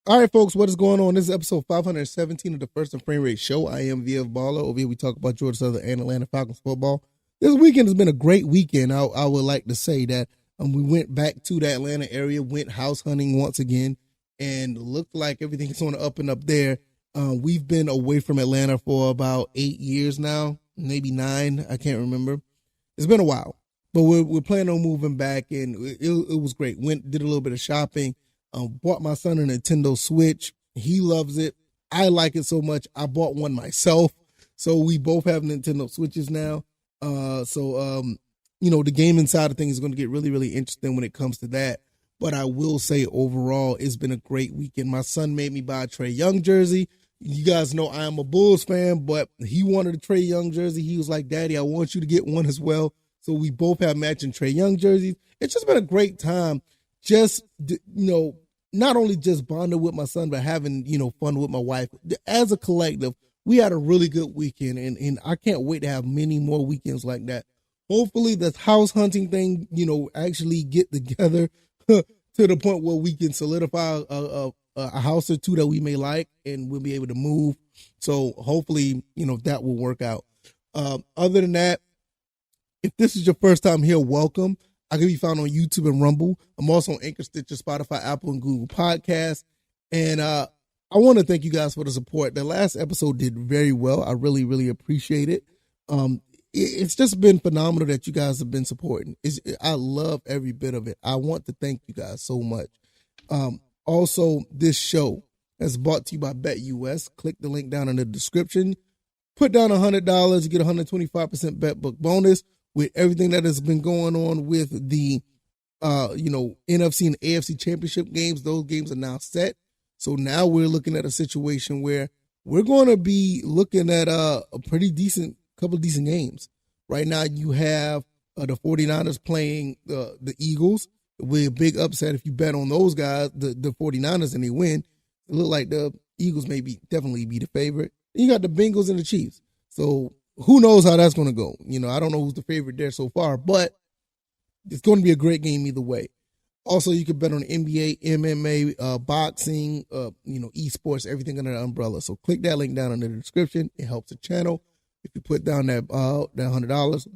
All right, folks, what is going on? This is episode 517 of the First and Frame Rate Show. I am VF Baller. Over here, we talk about Georgia Southern and Atlanta Falcons football. This weekend has been a great weekend. I would like to say that we went back to the Atlanta area, went house hunting once again, and looked like everything's on the up and up there. We've been away from Atlanta for about 8 years now, maybe 9. I can't remember. It's been a while, but we're planning on moving back, and it was great. Did a little bit of shopping. Bought my son a Nintendo Switch. He loves it. I like it so much. I bought one myself. So we both have Nintendo Switches now. The gaming side of things is going to get really, really interesting when it comes to that. But I will say overall, it's been a great weekend. My son made me buy a Trae Young jersey. You guys know I am a Bulls fan, but he wanted a Trae Young jersey. He was like, Daddy, I want you to get one as well. So we both have matching Trae Young jerseys. It's just been a great time. Just, not only just bonding with my son, but having, fun with my wife. As a collective, we had a really good weekend, and I can't wait to have many more weekends like that. Hopefully this house hunting thing, actually get together to the point where we can solidify a house or two that we may like, and we'll be able to move. So hopefully, that will work out. Other than that, if this is your first time here, welcome. I can be found on YouTube and Rumble. I'm also on Anchor, Stitcher, Spotify, Apple, and Google Podcasts. And I want to thank you guys for the support. The last episode did very well. I really, really appreciate it. It's just been phenomenal that you guys have been supporting. I love every bit of it. I want to thank you guys so much. Also, this show is brought to you by BetUS. Click the link down in the description. Put down $100. You get 125% bet book bonus. With everything that has been going on with the, NFC and AFC championship games, those games are now set. So now we're looking at a situation where we're going to be looking at a pretty couple of decent games. Right now you have the 49ers playing the Eagles. With a big upset if you bet on those guys, the 49ers, and they win. It look like the Eagles definitely be the favorite. And you got the Bengals and the Chiefs. So who knows how that's going to go? I don't know who's the favorite there so far, but it's going to be a great game either way. Also, you can bet on NBA, MMA, boxing, esports, everything under the umbrella. So click that link down in the description. It helps the channel. If you put down that $100,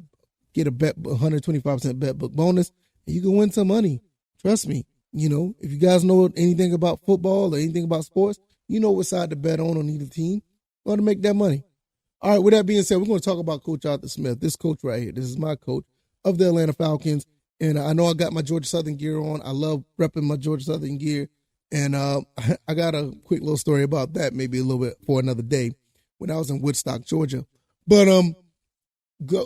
get a 125% bet book bonus, and you can win some money. Trust me. If you guys know anything about football or anything about sports, you know what side to bet on either team. Going to make that money. All right, with that being said, we're going to talk about Coach Arthur Smith. This coach right here, this is my coach of the Atlanta Falcons. And I know I got my Georgia Southern gear on. I love repping my Georgia Southern gear. And I got a quick little story about that, maybe a little bit for another day, when I was in Woodstock, Georgia. But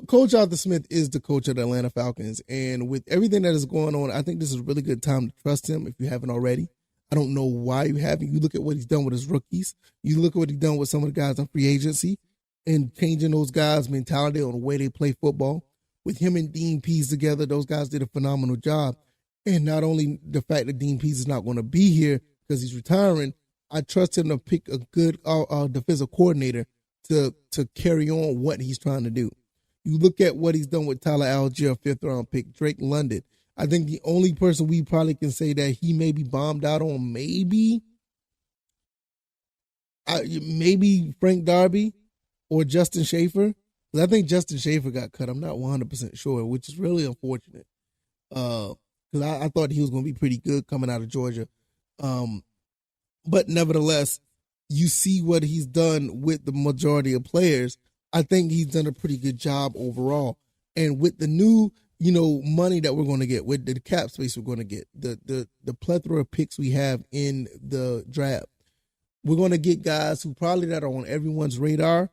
Coach Arthur Smith is the coach of the Atlanta Falcons. And with everything that is going on, I think this is a really good time to trust him if you haven't already. I don't know why you haven't. You look at what he's done with his rookies. You look at what he's done with some of the guys on free agency, and changing those guys' mentality on the way they play football. With him and Dean Pease together, those guys did a phenomenal job. And not only the fact that Dean Pease is not going to be here because he's retiring, I trust him to pick a good defensive coordinator to carry on what he's trying to do. You look at what he's done with Tyler Algier, 5th-round pick, Drake London. I think the only person we probably can say that he may be bombed out on, maybe Frank Darby, or Justin Schaefer. I think Justin Schaefer got cut. I'm not 100% sure, which is really unfortunate. Because I thought he was going to be pretty good coming out of Georgia. But nevertheless, you see what he's done with the majority of players. I think he's done a pretty good job overall. And with the new, money that we're going to get, with the cap space we're going to get, the plethora of picks we have in the draft, we're going to get guys who probably that are on everyone's radar.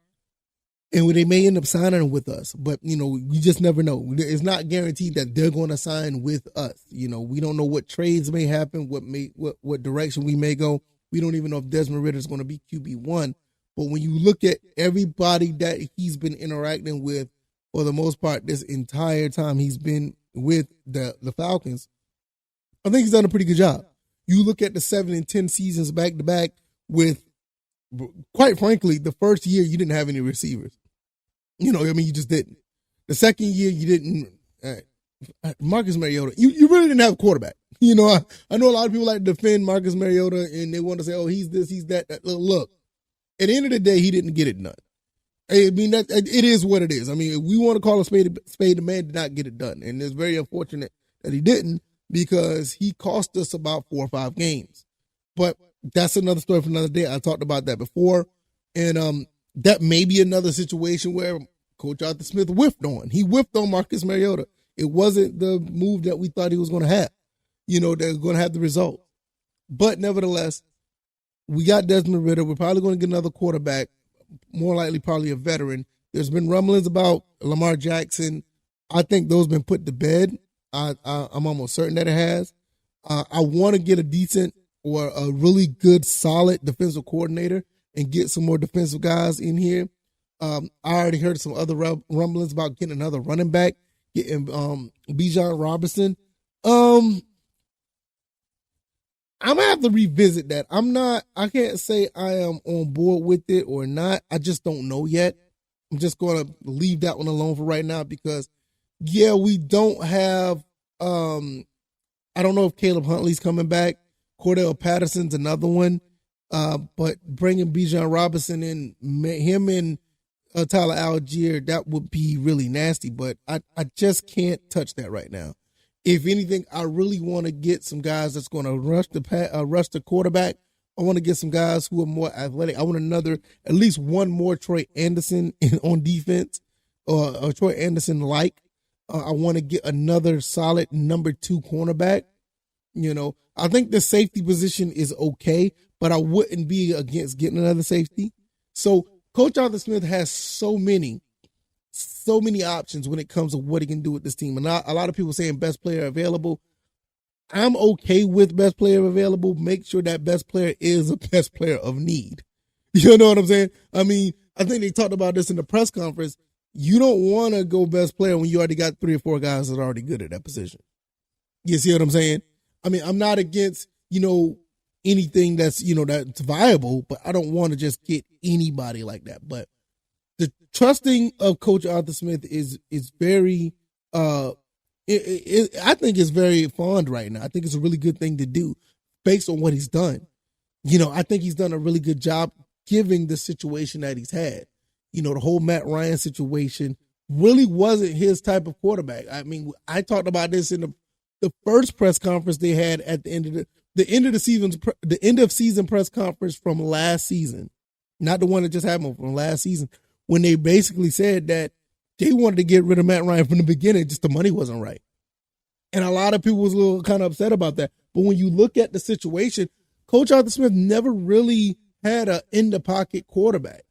And they may end up signing with us, but, you just never know. It's not guaranteed that they're going to sign with us. We don't know what trades may happen, what direction we may go. We don't even know if Desmond Ridder is going to be QB1. But when you look at everybody that he's been interacting with, for the most part, this entire time he's been with the Falcons, I think he's done a pretty good job. You look at the 7 and 10 seasons back to back with, quite frankly, the first year you didn't have any receivers. You just didn't. The second year you didn't. Marcus Mariota, you really didn't have a quarterback. I know a lot of people like to defend Marcus Mariota and they want to say, oh, he's this, he's that. Look, at the end of the day, he didn't get it done. I mean, it is what it is. I mean, if we want to call a spade, the man did not get it done. And it's very unfortunate that he didn't, because he cost us about 4 or 5 games. But that's another story for another day. I talked about that before. And that may be another situation where Coach Arthur Smith whiffed on. He whiffed on Marcus Mariota. It wasn't the move that we thought he was going to have. They're going to have the result. But nevertheless, we got Desmond Ridder. We're probably going to get another quarterback, more likely probably a veteran. There's been rumblings about Lamar Jackson. I think those have been put to bed. I'm almost certain that it has. I want to get a decent or a really good, solid defensive coordinator and get some more defensive guys in here. I already heard some other rumblings about getting another running back, getting Bijan Robinson. I'm going to have to revisit that. I can't say I am on board with it or not. I just don't know yet. I'm just going to leave that one alone for right now because, yeah, we don't have, I don't know if Caleb Huntley's coming back. Cordell Patterson's another one. But bringing Bijan Robinson in, him and Tyler Algier, that would be really nasty. But I just can't touch that right now. If anything, I really want to get some guys that's going to rush the quarterback. I want to get some guys who are more athletic. I want at least one more Troy Anderson on defense, or Troy Anderson-like. I want to get another solid number 2 cornerback. I think the safety position is okay, but I wouldn't be against getting another safety. So Coach Arthur Smith has so many options when it comes to what he can do with this team. And a lot of people saying best player available. I'm okay with best player available. Make sure that best player is a best player of need. You know what I'm saying? I mean, I think they talked about this in the press conference. You don't want to go best player when you already got 3 or 4 guys that are already good at that position. You see what I'm saying? I mean, I'm not against, anything that's, that's viable, but I don't want to just get anybody like that. But the trusting of Coach Arthur Smith is very, I think it's very fond right now. I think it's a really good thing to do based on what he's done. I think he's done a really good job given the situation that he's had. The whole Matt Ryan situation really wasn't his type of quarterback. I mean, I talked about this in the first press conference they had at the end of season press conference from last season, not the one that just happened from last season, when they basically said that they wanted to get rid of Matt Ryan from the beginning, just the money wasn't right. And a lot of people was a little kind of upset about that. But when you look at the situation, Coach Arthur Smith never really had an in-the-pocket quarterback.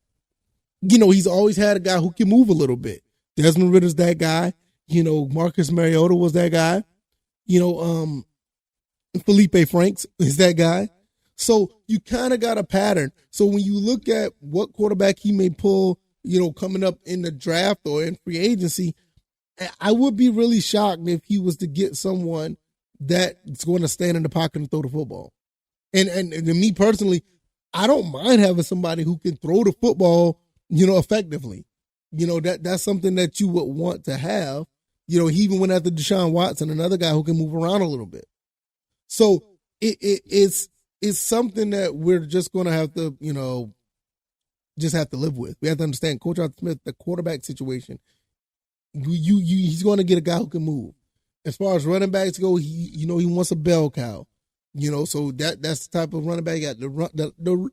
He's always had a guy who can move a little bit. Desmond Ridder's that guy. Marcus Mariota was that guy. Felipe Franks is that guy. So you kind of got a pattern. So when you look at what quarterback he may pull, coming up in the draft or in free agency, I would be really shocked if he was to get someone that's going to stand in the pocket and throw the football. And to me personally, I don't mind having somebody who can throw the football, effectively. That's something that you would want to have. He even went after Deshaun Watson, another guy who can move around a little bit. So it's something that we're just going to have to, just have to live with. We have to understand Coach Arthur Smith, the quarterback situation. He's going to get a guy who can move. As far as running backs go, he wants a bell cow. So that's the type of running back he got. The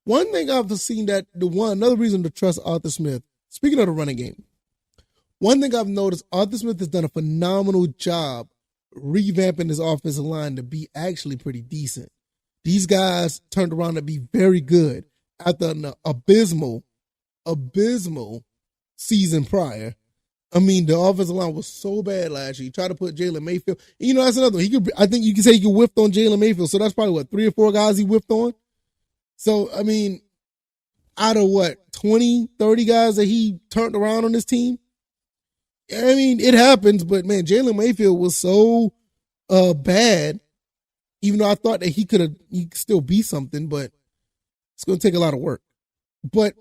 one thing I've seen another reason to trust Arthur Smith. Speaking of the running game, one thing I've noticed, Arthur Smith has done a phenomenal job revamping his offensive line to be actually pretty decent. These guys turned around to be very good after an abysmal season prior. I mean, the offensive line was so bad last year. He tried to put Jalen Mayfield. That's another one. I think you can say he whiffed on Jalen Mayfield. So that's probably 3 or 4 guys he whiffed on. So, I mean, out of 20, 30 guys that he turned around on this team? I mean, it happens, but man, Jalen Mayfield was so bad, even though I thought that he could still be something, but it's going to take a lot of work. But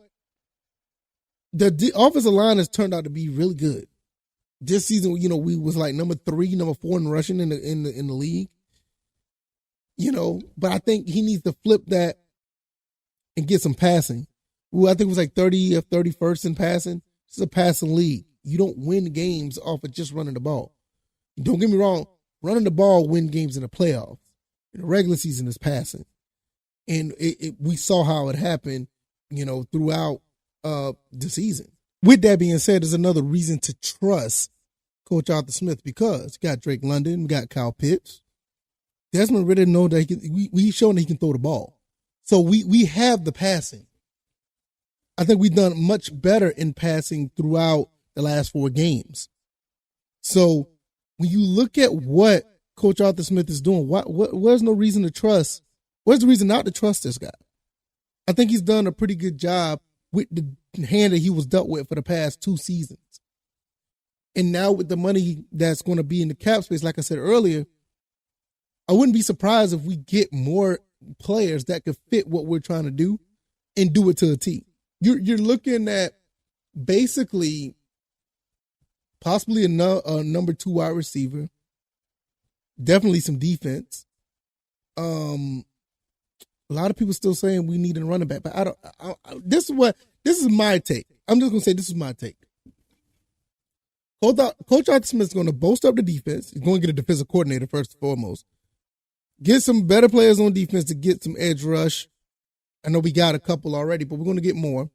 the offensive line has turned out to be really good. This season, we was like number 3, number 4 in rushing in the league. But I think he needs to flip that and get some passing. Well, I think it was like 30 or 31st in passing. This is a passing league. You don't win games off of just running the ball. Don't get me wrong. Running the ball win games in the playoffs. In the regular season is passing. And we saw how it happened, throughout the season. With that being said, there's another reason to trust Coach Arthur Smith because you got Drake London, we got Kyle Pitts. Desmond Ridder know that he's shown that he can throw the ball. So we have the passing. I think we've done much better in passing throughout the last 4 games. So when you look at what Coach Arthur Smith is doing, where's no reason to trust? Where's the reason not to trust this guy? I think he's done a pretty good job with the hand that he was dealt with for the past 2 seasons. And now with the money that's going to be in the cap space, like I said earlier, I wouldn't be surprised if we get more players that could fit what we're trying to do and do it to a T. You're looking at basically possibly a number 2 wide receiver, definitely some defense. A lot of people still saying we need a running back, but this is my take. I'm just gonna say this is my take. Coach Arthur Smith is going to bolster up the defense. He's going to get a defensive coordinator first and foremost. Get some better players on defense to get some edge rush. I know we got a couple already, but we're going to get more.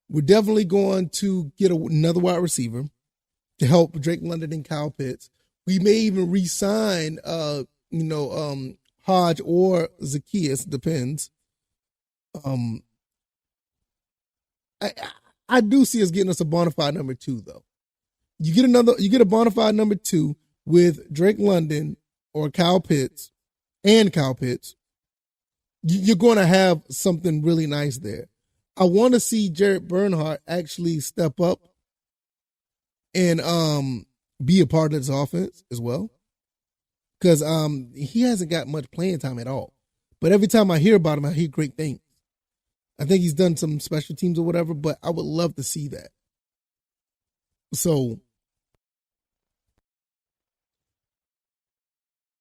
We're definitely going to get another wide receiver to help Drake London and Kyle Pitts. We may even re-sign, Hodge or Zacchaeus, depends. I do see us getting us a bona fide number 2, though. You get a bona fide number 2 with Drake London or Kyle Pitts. You're going to have something really nice there. I want to see Jared Bernhardt actually step up and be a part of this offense as well. Because he hasn't got much playing time at all. But every time I hear about him, I hear great things. I think he's done some special teams or whatever, but I would love to see that. So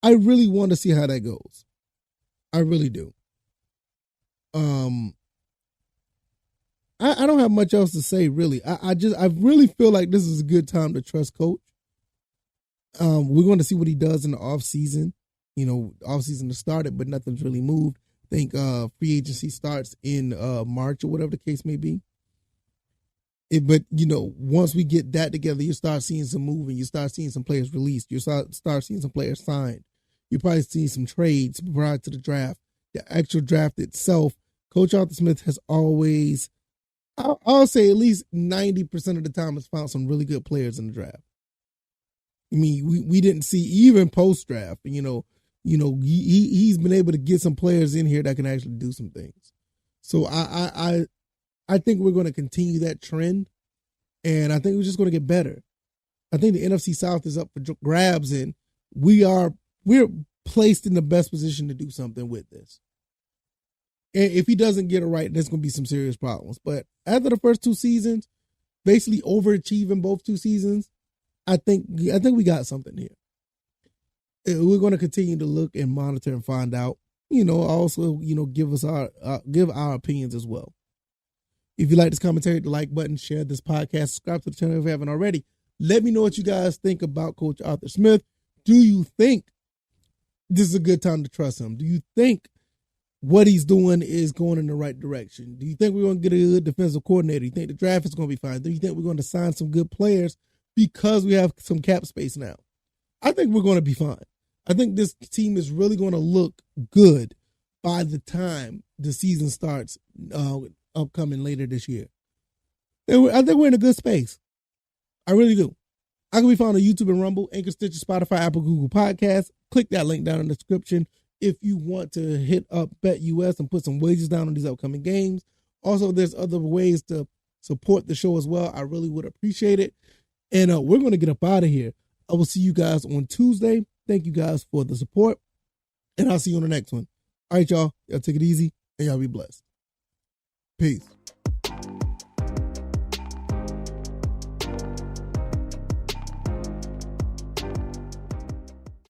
I really want to see how that goes. I really do. I don't have much else to say, really. I really feel like this is a good time to trust Coach. We're going to see what he does in the off season. Off season has started, but nothing's really moved. I think free agency starts in March or whatever the case may be. But once we get that together, you start seeing some moving. You start seeing some players released. You start seeing some players signed. You probably see some trades prior to the draft. The actual draft itself, Coach Arthur Smith has always, I'll say at least 90% of the time, has found some really good players in the draft. I mean, we didn't see even post draft. He's been able to get some players in here that can actually do some things. So I think we're going to continue that trend, and I think we're just going to get better. I think the NFC South is up for grabs, and we're placed in the best position to do something with this. And if he doesn't get it right, there's going to be some serious problems. But after the first 2 seasons, basically overachieving both 2 seasons, I think we got something here. We're going to continue to look and monitor and find out. Also, give our opinions as well. If you like this commentary, hit the like button, share this podcast, subscribe to the channel if you haven't already. Let me know what you guys think about Coach Arthur Smith. Do you think this is a good time to trust him? Do you think what he's doing is going in the right direction? Do you think we're going to get a good defensive coordinator? Do you think the draft is going to be fine? Do you think we're going to sign some good players because we have some cap space now? I think we're going to be fine. I think this team is really going to look good by the time the season starts upcoming later this year. I think we're in a good space. I really do. I can be found on YouTube and Rumble, Anchor, Stitcher, Spotify, Apple, Google Podcasts. Click that link down in the description if you want to hit up BetUS and put some wagers down on these upcoming games. Also, there's other ways to support the show as well. I really would appreciate it. And we're going to get up out of here. I will see you guys on Tuesday. Thank you guys for the support. And I'll see you on the next one. All right, y'all. Y'all take it easy and y'all be blessed. Peace.